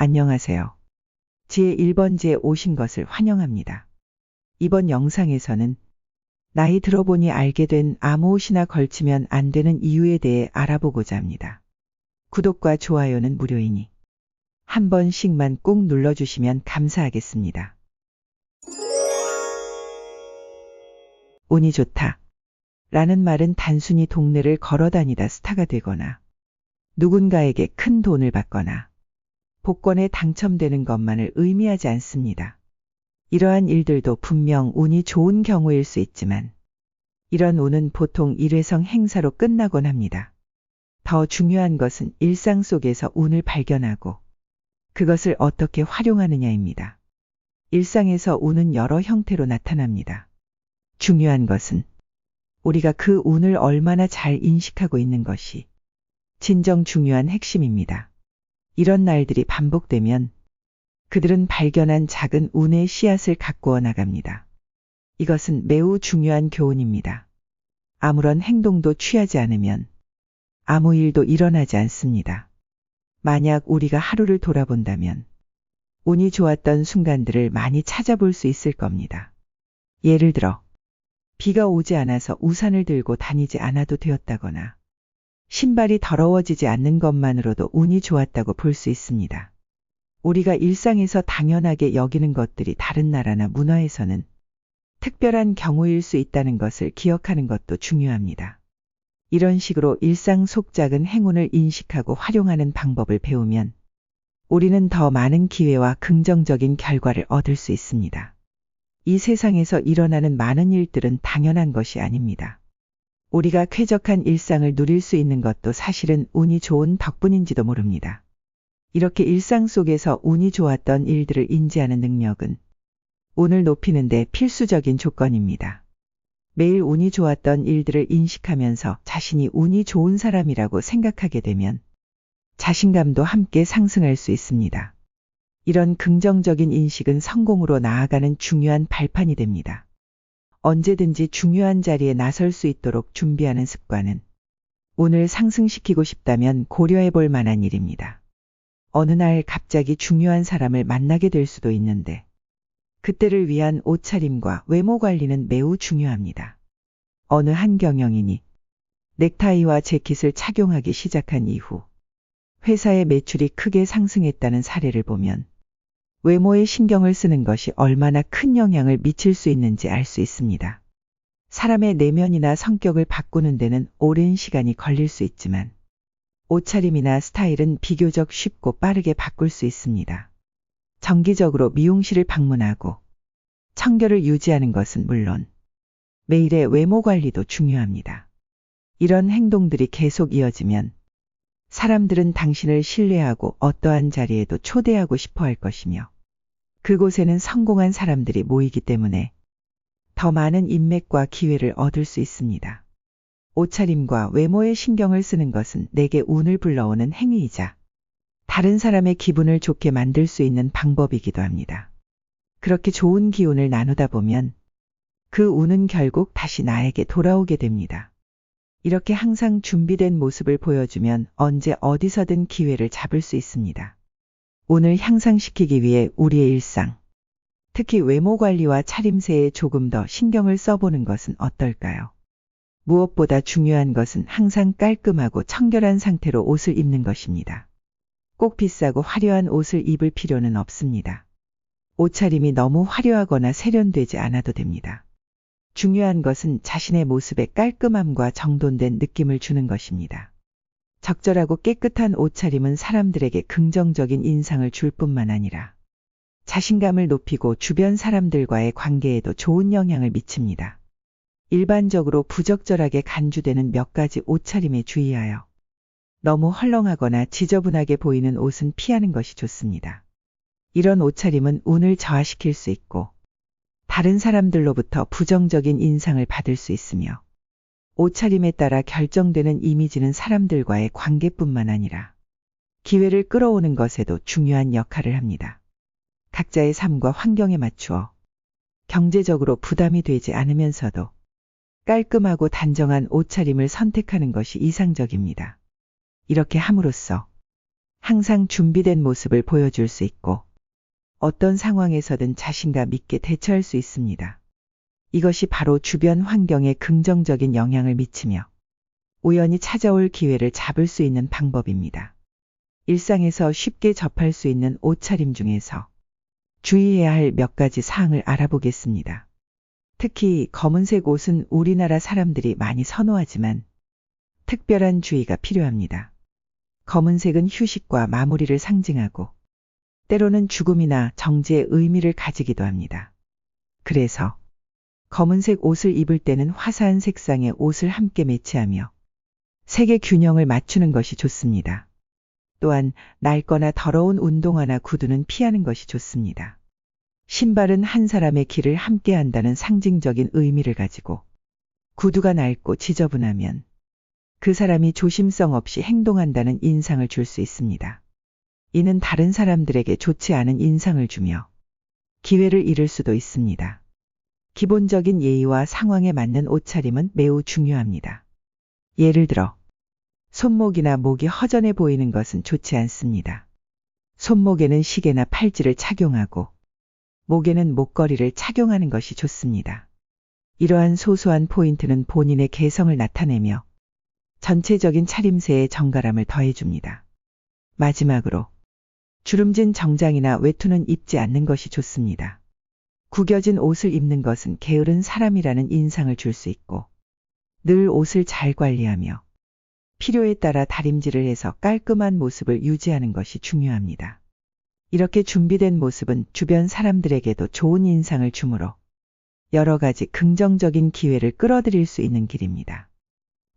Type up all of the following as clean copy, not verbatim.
안녕하세요. 지혜 1번지에 오신 것을 환영합니다. 이번 영상에서는 나이 들어보니 알게 된 아무 옷이나 걸치면 안 되는 이유에 대해 알아보고자 합니다. 구독과 좋아요는 무료이니 한 번씩만 꾹 눌러주시면 감사하겠습니다. 운이 좋다 라는 말은 단순히 동네를 걸어다니다 스타가 되거나 누군가에게 큰 돈을 받거나 복권에 당첨되는 것만을 의미하지 않습니다. 이러한 일들도 분명 운이 좋은 경우일 수 있지만 이런 운은 보통 일회성 행사로 끝나곤 합니다. 더 중요한 것은 일상 속에서 운을 발견하고 그것을 어떻게 활용하느냐입니다. 일상에서 운은 여러 형태로 나타납니다. 중요한 것은 우리가 그 운을 얼마나 잘 인식하고 있는 것이 진정 중요한 핵심입니다. 이런 날들이 반복되면 그들은 발견한 작은 운의 씨앗을 가꾸어 나갑니다. 이것은 매우 중요한 교훈입니다. 아무런 행동도 취하지 않으면 아무 일도 일어나지 않습니다. 만약 우리가 하루를 돌아본다면 운이 좋았던 순간들을 많이 찾아볼 수 있을 겁니다. 예를 들어 비가 오지 않아서 우산을 들고 다니지 않아도 되었다거나 신발이 더러워지지 않는 것만으로도 운이 좋았다고 볼 수 있습니다. 우리가 일상에서 당연하게 여기는 것들이 다른 나라나 문화에서는 특별한 경우일 수 있다는 것을 기억하는 것도 중요합니다. 이런 식으로 일상 속 작은 행운을 인식하고 활용하는 방법을 배우면 우리는 더 많은 기회와 긍정적인 결과를 얻을 수 있습니다. 이 세상에서 일어나는 많은 일들은 당연한 것이 아닙니다. 우리가 쾌적한 일상을 누릴 수 있는 것도 사실은 운이 좋은 덕분인지도 모릅니다. 이렇게 일상 속에서 운이 좋았던 일들을 인지하는 능력은 운을 높이는 데 필수적인 조건입니다. 매일 운이 좋았던 일들을 인식하면서 자신이 운이 좋은 사람이라고 생각하게 되면 자신감도 함께 상승할 수 있습니다. 이런 긍정적인 인식은 성공으로 나아가는 중요한 발판이 됩니다. 언제든지 중요한 자리에 나설 수 있도록 준비하는 습관은 운을 상승시키고 싶다면 고려해 볼 만한 일입니다. 어느 날 갑자기 중요한 사람을 만나게 될 수도 있는데 그때를 위한 옷차림과 외모 관리는 매우 중요합니다. 어느 한 경영인이 넥타이와 재킷을 착용하기 시작한 이후 회사의 매출이 크게 상승했다는 사례를 보면 외모에 신경을 쓰는 것이 얼마나 큰 영향을 미칠 수 있는지 알 수 있습니다. 사람의 내면이나 성격을 바꾸는 데는 오랜 시간이 걸릴 수 있지만 옷차림이나 스타일은 비교적 쉽고 빠르게 바꿀 수 있습니다. 정기적으로 미용실을 방문하고 청결을 유지하는 것은 물론 매일의 외모 관리도 중요합니다. 이런 행동들이 계속 이어지면 사람들은 당신을 신뢰하고 어떠한 자리에도 초대하고 싶어 할 것이며 그곳에는 성공한 사람들이 모이기 때문에 더 많은 인맥과 기회를 얻을 수 있습니다. 옷차림과 외모에 신경을 쓰는 것은 내게 운을 불러오는 행위이자 다른 사람의 기분을 좋게 만들 수 있는 방법이기도 합니다. 그렇게 좋은 기운을 나누다 보면 그 운은 결국 다시 나에게 돌아오게 됩니다. 이렇게 항상 준비된 모습을 보여주면 언제 어디서든 기회를 잡을 수 있습니다. 운을 향상시키기 위해 우리의 일상, 특히 외모 관리와 차림새에 조금 더 신경을 써보는 것은 어떨까요? 무엇보다 중요한 것은 항상 깔끔하고 청결한 상태로 옷을 입는 것입니다. 꼭 비싸고 화려한 옷을 입을 필요는 없습니다. 옷차림이 너무 화려하거나 세련되지 않아도 됩니다. 중요한 것은 자신의 모습에 깔끔함과 정돈된 느낌을 주는 것입니다. 적절하고 깨끗한 옷차림은 사람들에게 긍정적인 인상을 줄 뿐만 아니라 자신감을 높이고 주변 사람들과의 관계에도 좋은 영향을 미칩니다. 일반적으로 부적절하게 간주되는 몇 가지 옷차림에 주의하여 너무 헐렁하거나 지저분하게 보이는 옷은 피하는 것이 좋습니다. 이런 옷차림은 운을 저하시킬 수 있고 다른 사람들로부터 부정적인 인상을 받을 수 있으며 옷차림에 따라 결정되는 이미지는 사람들과의 관계뿐만 아니라 기회를 끌어오는 것에도 중요한 역할을 합니다. 각자의 삶과 환경에 맞추어 경제적으로 부담이 되지 않으면서도 깔끔하고 단정한 옷차림을 선택하는 것이 이상적입니다. 이렇게 함으로써 항상 준비된 모습을 보여줄 수 있고 어떤 상황에서든 자신감 있게 대처할 수 있습니다. 이것이 바로 주변 환경에 긍정적인 영향을 미치며 우연히 찾아올 기회를 잡을 수 있는 방법입니다. 일상에서 쉽게 접할 수 있는 옷차림 중에서 주의해야 할 몇 가지 사항을 알아보겠습니다. 특히 검은색 옷은 우리나라 사람들이 많이 선호하지만 특별한 주의가 필요합니다. 검은색은 휴식과 마무리를 상징하고 때로는 죽음이나 정지의 의미를 가지기도 합니다. 그래서 검은색 옷을 입을 때는 화사한 색상의 옷을 함께 매치하며 색의 균형을 맞추는 것이 좋습니다. 또한 낡거나 더러운 운동화나 구두는 피하는 것이 좋습니다. 신발은 한 사람의 길을 함께 한다는 상징적인 의미를 가지고 구두가 낡고 지저분하면 그 사람이 조심성 없이 행동한다는 인상을 줄 수 있습니다. 이는 다른 사람들에게 좋지 않은 인상을 주며 기회를 잃을 수도 있습니다. 기본적인 예의와 상황에 맞는 옷차림은 매우 중요합니다. 예를 들어 손목이나 목이 허전해 보이는 것은 좋지 않습니다. 손목에는 시계나 팔찌를 착용하고 목에는 목걸이를 착용하는 것이 좋습니다. 이러한 소소한 포인트는 본인의 개성을 나타내며 전체적인 차림새에 정갈함을 더해줍니다. 마지막으로 주름진 정장이나 외투는 입지 않는 것이 좋습니다. 구겨진 옷을 입는 것은 게으른 사람이라는 인상을 줄 수 있고 늘 옷을 잘 관리하며 필요에 따라 다림질을 해서 깔끔한 모습을 유지하는 것이 중요합니다. 이렇게 준비된 모습은 주변 사람들에게도 좋은 인상을 주므로 여러 가지 긍정적인 기회를 끌어들일 수 있는 길입니다.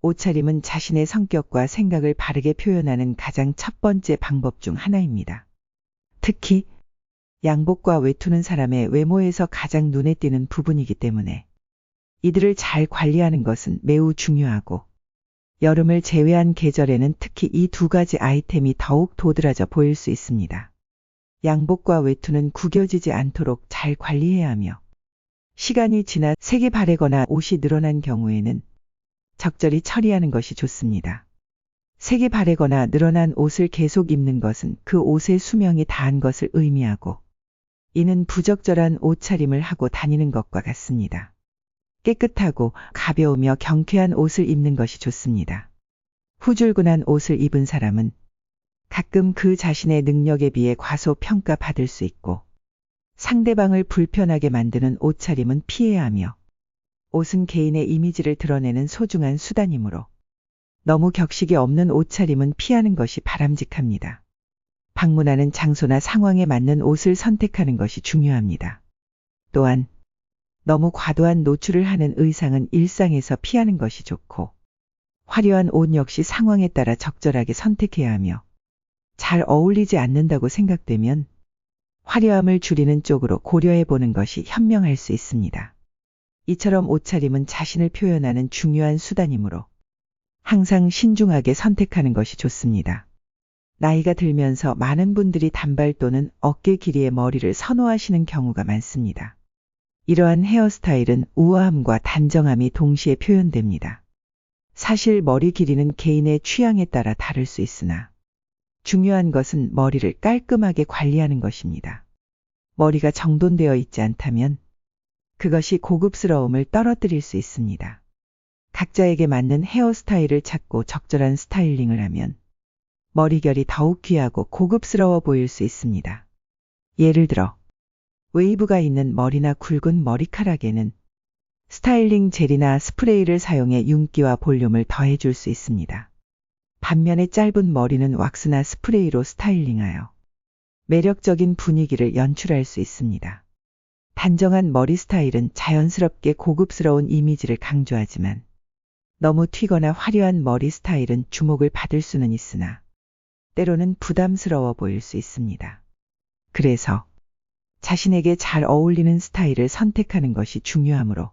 옷차림은 자신의 성격과 생각을 바르게 표현하는 가장 첫 번째 방법 중 하나입니다. 특히 양복과 외투는 사람의 외모에서 가장 눈에 띄는 부분이기 때문에 이들을 잘 관리하는 것은 매우 중요하고 여름을 제외한 계절에는 특히 이 두 가지 아이템이 더욱 도드라져 보일 수 있습니다. 양복과 외투는 구겨지지 않도록 잘 관리해야 하며 시간이 지나 색이 바래거나 옷이 늘어난 경우에는 적절히 처리하는 것이 좋습니다. 색이 바래거나 늘어난 옷을 계속 입는 것은 그 옷의 수명이 다한 것을 의미하고 이는 부적절한 옷차림을 하고 다니는 것과 같습니다. 깨끗하고 가벼우며 경쾌한 옷을 입는 것이 좋습니다. 후줄근한 옷을 입은 사람은 가끔 그 자신의 능력에 비해 과소평가받을 수 있고 상대방을 불편하게 만드는 옷차림은 피해야 하며 옷은 개인의 이미지를 드러내는 소중한 수단이므로 너무 격식이 없는 옷차림은 피하는 것이 바람직합니다. 방문하는 장소나 상황에 맞는 옷을 선택하는 것이 중요합니다. 또한 너무 과도한 노출을 하는 의상은 일상에서 피하는 것이 좋고 화려한 옷 역시 상황에 따라 적절하게 선택해야 하며 잘 어울리지 않는다고 생각되면 화려함을 줄이는 쪽으로 고려해 보는 것이 현명할 수 있습니다. 이처럼 옷차림은 자신을 표현하는 중요한 수단이므로 항상 신중하게 선택하는 것이 좋습니다. 나이가 들면서 많은 분들이 단발 또는 어깨 길이의 머리를 선호하시는 경우가 많습니다. 이러한 헤어스타일은 우아함과 단정함이 동시에 표현됩니다. 사실 머리 길이는 개인의 취향에 따라 다를 수 있으나 중요한 것은 머리를 깔끔하게 관리하는 것입니다. 머리가 정돈되어 있지 않다면 그것이 고급스러움을 떨어뜨릴 수 있습니다. 각자에게 맞는 헤어스타일을 찾고 적절한 스타일링을 하면 머리결이 더욱 귀하고 고급스러워 보일 수 있습니다. 예를 들어 웨이브가 있는 머리나 굵은 머리카락에는 스타일링 젤이나 스프레이를 사용해 윤기와 볼륨을 더해줄 수 있습니다. 반면에 짧은 머리는 왁스나 스프레이로 스타일링하여 매력적인 분위기를 연출할 수 있습니다. 단정한 머리 스타일은 자연스럽게 고급스러운 이미지를 강조하지만 너무 튀거나 화려한 머리 스타일은 주목을 받을 수는 있으나 때로는 부담스러워 보일 수 있습니다. 그래서 자신에게 잘 어울리는 스타일을 선택하는 것이 중요하므로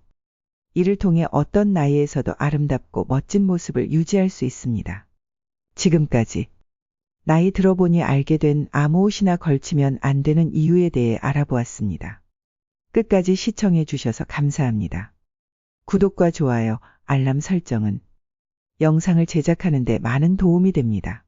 이를 통해 어떤 나이에서도 아름답고 멋진 모습을 유지할 수 있습니다. 지금까지 나이 들어보니 알게 된 아무 옷이나 걸치면 안 되는 이유에 대해 알아보았습니다. 끝까지 시청해 주셔서 감사합니다. 구독과 좋아요, 알람 설정은 영상을 제작하는 데 많은 도움이 됩니다.